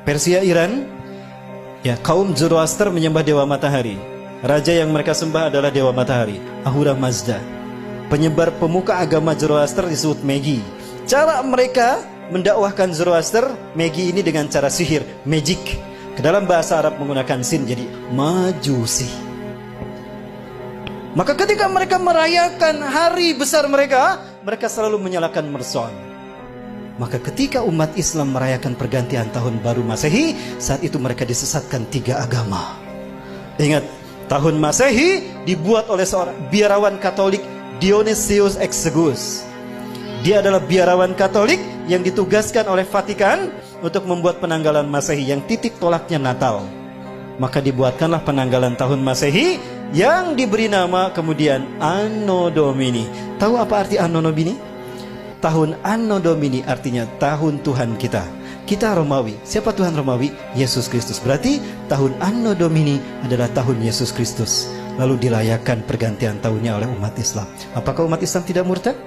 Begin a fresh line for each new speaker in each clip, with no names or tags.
Persia, Iran, ya, kaum Zoroaster menyembah dewa matahari. Raja yang mereka sembah adalah dewa matahari, Ahura Mazda. Penyebar pemuka agama Zoroaster disebut Magi. Cara mereka mendakwahkan Zoroaster, Magi ini dengan cara sihir, magic. Ke dalam bahasa Arab menggunakan sin, jadi Majusi. Maka ketika mereka merayakan hari besar mereka, mereka selalu menyalakan mercon. Maka ketika umat Islam merayakan pergantian tahun baru Masehi, saat itu mereka disesatkan 3 agama. Ingat, tahun Masehi dibuat oleh seorang biarawan Katolik, Dionysius Exiguus. Dia adalah biarawan Katolik yang ditugaskan oleh Vatikan untuk membuat penanggalan Masehi yang titik tolaknya Natal. Maka dibuatkanlah penanggalan tahun Masehi yang diberi nama kemudian Anno Domini. Tahu apa arti Anno Domini? Tahun Anno Domini artinya tahun Tuhan kita. Kita Romawi. Siapa Tuhan Romawi? Yesus Kristus. Berarti tahun Anno Domini adalah tahun Yesus Kristus. Lalu dirayakan pergantian tahunnya oleh umat Islam. Apakah umat Islam tidak murtad?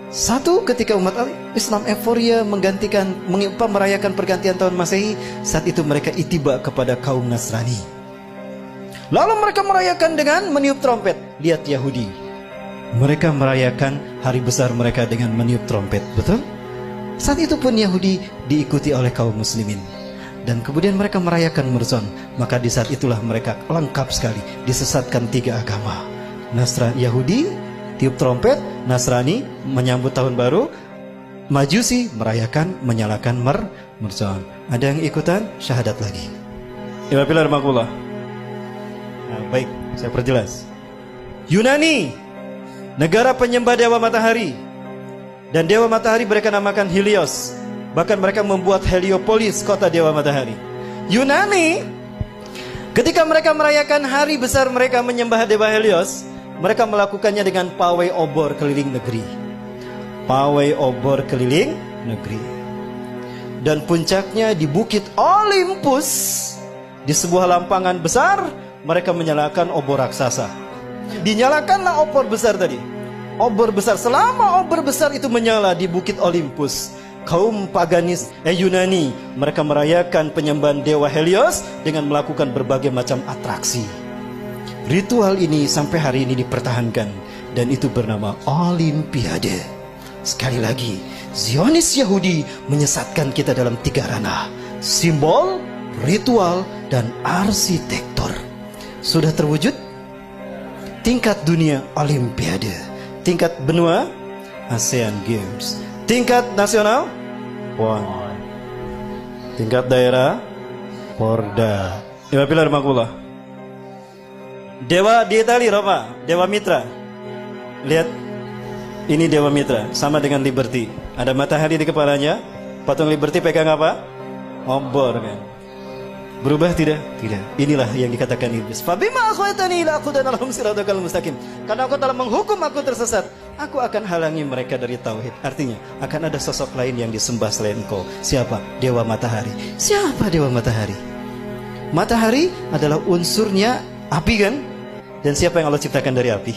Satu, ketika umat Islam euforia merayakan pergantian tahun Masehi, saat itu mereka itiba kepada kaum Nasrani. Lalu mereka merayakan dengan meniup trompet. Lihat Yahudi, mereka merayakan hari besar mereka dengan meniup trompet, betul? Saat itu pun Yahudi diikuti oleh kaum muslimin. Dan kemudian mereka merayakan Murzon. Maka di saat itulah mereka lengkap sekali, disesatkan 3 agama. Yahudi tiup trompet, Nasrani menyambut tahun baru, Majusi merayakan, menyalakan Murzon. Ada yang ikutan syahadat lagi. Nah, baik, saya perjelas. Yunani, negara penyembah dewa matahari. Dan dewa matahari mereka namakan Helios. Bahkan mereka membuat Heliopolis, kota dewa matahari. Yunani, ketika mereka merayakan hari besar mereka menyembah dewa Helios, mereka melakukannya dengan pawai obor keliling negeri. Pawai obor keliling negeri. Dan puncaknya di Bukit Olympus, di sebuah lampangan besar, mereka menyalakan obor raksasa. Dinyalakanlah obor besar tadi. Obor besar, selama obor besar itu menyala di Bukit Olympus, kaum paganis Yunani, mereka merayakan penyembahan dewa Helios dengan melakukan berbagai macam atraksi. Ritual ini sampai hari ini dipertahankan, dan itu bernama Olimpiade. Sekali lagi, Zionis Yahudi menyesatkan kita dalam 3 ranah: simbol, ritual, dan arsitektur. Sudah terwujud? Tingkat dunia Olimpiade, tingkat benua ASEAN Games, tingkat nasional PON, tingkat daerah Porda. Dewa di Itali, Roma, Dewa Mitra. Lihat, ini Dewa Mitra, sama dengan Liberty. Ada matahari di kepalanya. Patung Liberty pegang apa? Obor, kan? Berubah tidak? Tidak. Inilah yang dikatakan iblis. Fabima akhwatani ila aqudanalhum siratal mustaqim. Karena engkau telah menghukum aku tersesat, aku akan halangi mereka dari tauhid. Artinya, akan ada sosok lain yang disembah selain engkau. Siapa? Dewa matahari. Siapa dewa matahari? Matahari adalah unsurnya api, kan? Dan siapa yang Allah ciptakan dari api?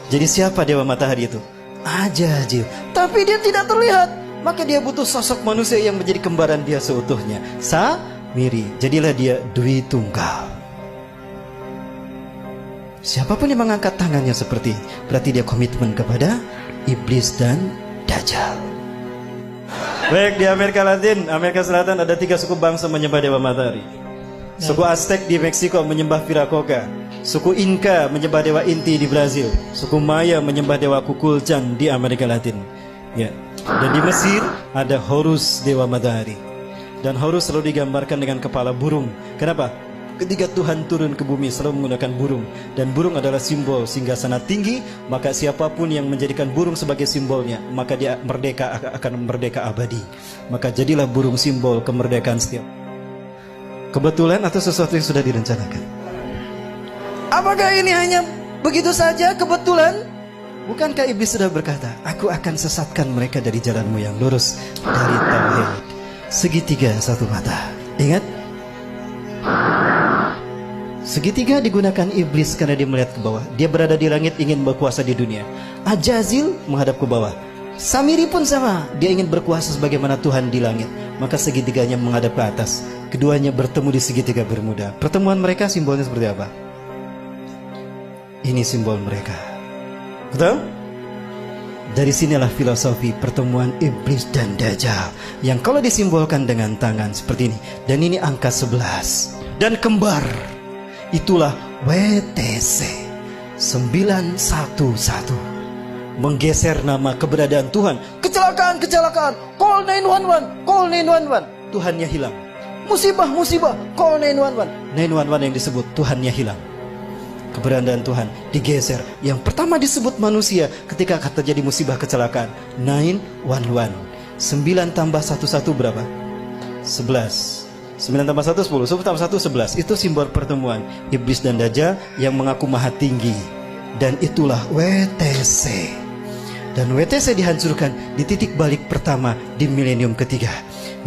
Jadi siapa dewa matahari itu? Ajajil. Tapi dia tidak terlihat. Maka dia butuh sosok manusia yang menjadi kembaran dia seutuhnya. Samiri. Jadilah dia Dwi Tunggal. Siapapun yang mengangkat tangannya seperti ini, berarti dia komitmen kepada iblis dan Dajjal. Baik, di Amerika Latin, Amerika Selatan ada 3 suku bangsa menyembah dewa matahari. Suku Aztec di Meksiko menyembah Viracocha. Suku Inca menyembah dewa Inti di Brazil. Suku Maya menyembah dewa Kukulcan di Amerika Latin. Ya. Dan di Mesir ada Horus, dewa matahari. Dan Horus selalu digambarkan dengan kepala burung. Kenapa? Ketika Tuhan turun ke bumi selalu menggunakan burung. Dan burung adalah simbol singgasana tinggi. Maka siapapun yang menjadikan burung sebagai simbolnya, maka dia akan merdeka abadi. Maka jadilah burung simbol kemerdekaan setiap. Kebetulan atau sesuatu yang sudah direncanakan? Apakah ini hanya begitu saja kebetulan? Bukankah iblis sudah berkata, aku akan sesatkan mereka dari jalanmu yang lurus, dari tauhid. Segitiga satu mata. Ingat? Segitiga digunakan iblis karena dia melihat ke bawah. Dia berada di langit ingin berkuasa di dunia. Ajazil menghadap ke bawah. Samiri pun sama, dia ingin berkuasa sebagaimana Tuhan di langit. maka segitiganya menghadap ke atas. Keduanya bertemu di segitiga Bermuda. Pertemuan mereka simbolnya seperti apa? Ini simbol mereka. Betul? Dari sinilah filosofi pertemuan iblis dan Dajjal, yang kalau disimbolkan dengan tangan seperti ini. Dan ini angka 11. Dan kembar, itulah WTC 911. Menggeser nama keberadaan Tuhan. Kecelakaan, kecelakaan, call 911, call 911. Tuhannya hilang. Musibah, musibah, call 911. 911 yang disebut Tuhannya hilang. Keberadaan Tuhan digeser. Yang pertama disebut manusia ketika terjadi musibah kecelakaan. 911. 9 tambah 11 berapa? 11. 9 tambah 1 10. 10 tambah 1 11. Itu simbol pertemuan iblis dan Dajjal yang mengaku maha tinggi. Dan itulah WTC. Dan WTC dihancurkan di titik balik pertama di milenium ketiga.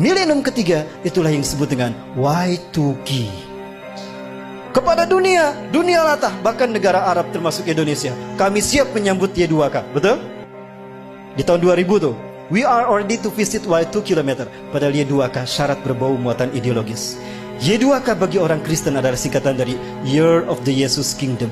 Milenium ketiga itulah yang disebut dengan Y2K. Kepada dunia, dunia latah, bahkan negara Arab termasuk Indonesia, kami siap menyambut Y2K. Betul? Di tahun 2000 tuh, we are ready to visit Y2 km. Padahal Y2K syarat berbau muatan ideologis. Y2K bagi orang Kristen adalah singkatan dari Year of the Jesus Kingdom.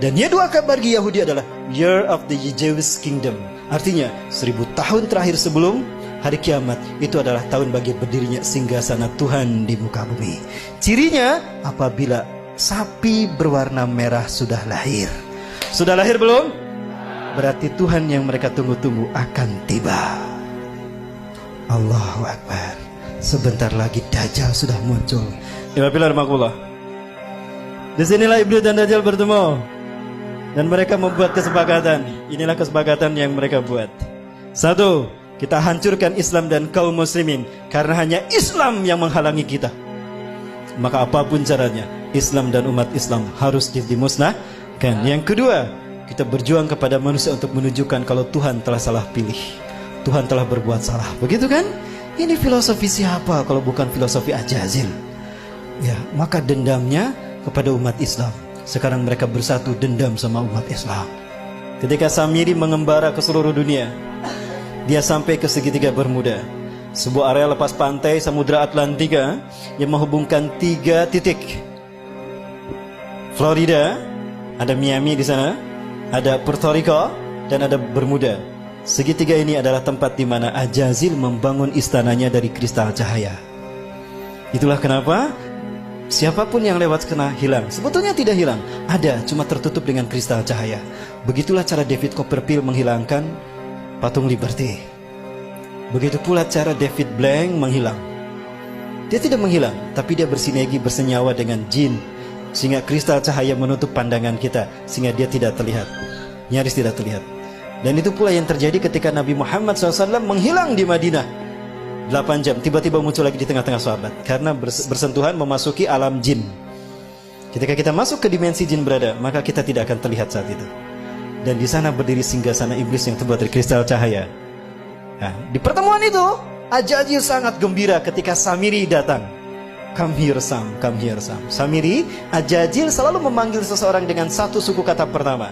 Dan Y2K bagi Yahudi adalah Year of the Jewish Kingdom. Artinya 1000 tahun terakhir sebelum hari kiamat, itu adalah tahun bagi berdirinya singgasana Tuhan di muka bumi. Cirinya apabila sapi berwarna merah sudah lahir. Sudah lahir belum? Berarti Tuhan yang mereka tunggu-tunggu akan tiba. Allahu Akbar. Sebentar lagi Dajjal sudah muncul. Disinilah iblis dan Dajjal bertemu. Dan mereka membuat kesepakatan. Inilah kesepakatan yang mereka buat. 1, kita hancurkan Islam dan kaum muslimin, karena hanya Islam yang menghalangi kita. Maka apapun caranya, Islam dan umat Islam harus dimusnahkan. Yang kedua, kita berjuang kepada manusia untuk menunjukkan kalau Tuhan telah salah pilih. Tuhan telah berbuat salah. Begitu kan? Ini filosofi siapa kalau bukan filosofi Ajazil? Ya, maka dendamnya kepada umat Islam. Sekarang mereka bersatu dendam sama umat Islam. Ketika Samiri mengembara ke seluruh dunia, dia sampai ke segitiga Bermuda, sebuah area lepas pantai Samudra Atlantika yang menghubungkan 3 titik. Florida, ada Miami di sana, ada Puerto Rico, dan ada Bermuda. Segitiga ini adalah tempat di mana Ajazil membangun istananya dari kristal cahaya. Itulah kenapa siapapun yang lewat kena hilang. Sebetulnya tidak hilang, ada, cuma tertutup dengan kristal cahaya. Begitulah cara David Copperfield menghilangkan patung Liberty. Begitu pula cara David Blank menghilang. Dia tidak menghilang, tapi dia bersinergi, bersenyawa dengan jin, sehingga kristal cahaya menutup pandangan kita, sehingga dia tidak terlihat, nyaris tidak terlihat. Dan itu pula yang terjadi ketika Nabi Muhammad SAW menghilang di Madinah 8 jam, tiba-tiba muncul lagi di tengah-tengah sahabat, karena bersentuhan memasuki alam jin. Ketika kita masuk ke dimensi jin berada, maka kita tidak akan terlihat saat itu. Dan di sana berdiri singgasana iblis yang terbuat dari kristal cahaya. Nah, di pertemuan itu Ajazil sangat gembira ketika Samiri datang. Come here Sam, come here Sam. Samiri, Ajazil selalu memanggil seseorang dengan satu suku kata pertama.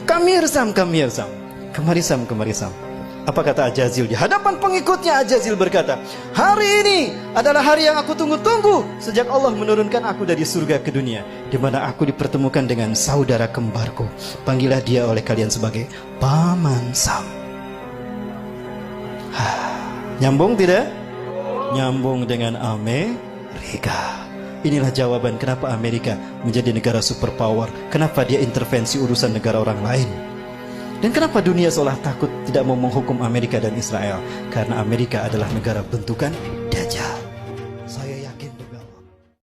Come here Sam, come here Sam. Kemari Sam, kemari Sam. Apa kata Ajazil? Di hadapan pengikutnya Ajazil berkata, hari ini adalah hari yang aku tunggu-tunggu sejak Allah menurunkan aku dari surga ke dunia, di mana aku dipertemukan dengan saudara kembarku. Panggillah dia oleh kalian sebagai Paman Sam. Nyambung tidak? Nyambung dengan Amerika. Inilah jawaban kenapa Amerika menjadi negara superpower. Kenapa dia intervensi urusan negara orang lain. Dan kenapa dunia seolah takut tidak mau menghukum Amerika dan Israel? Karena Amerika adalah negara bentukan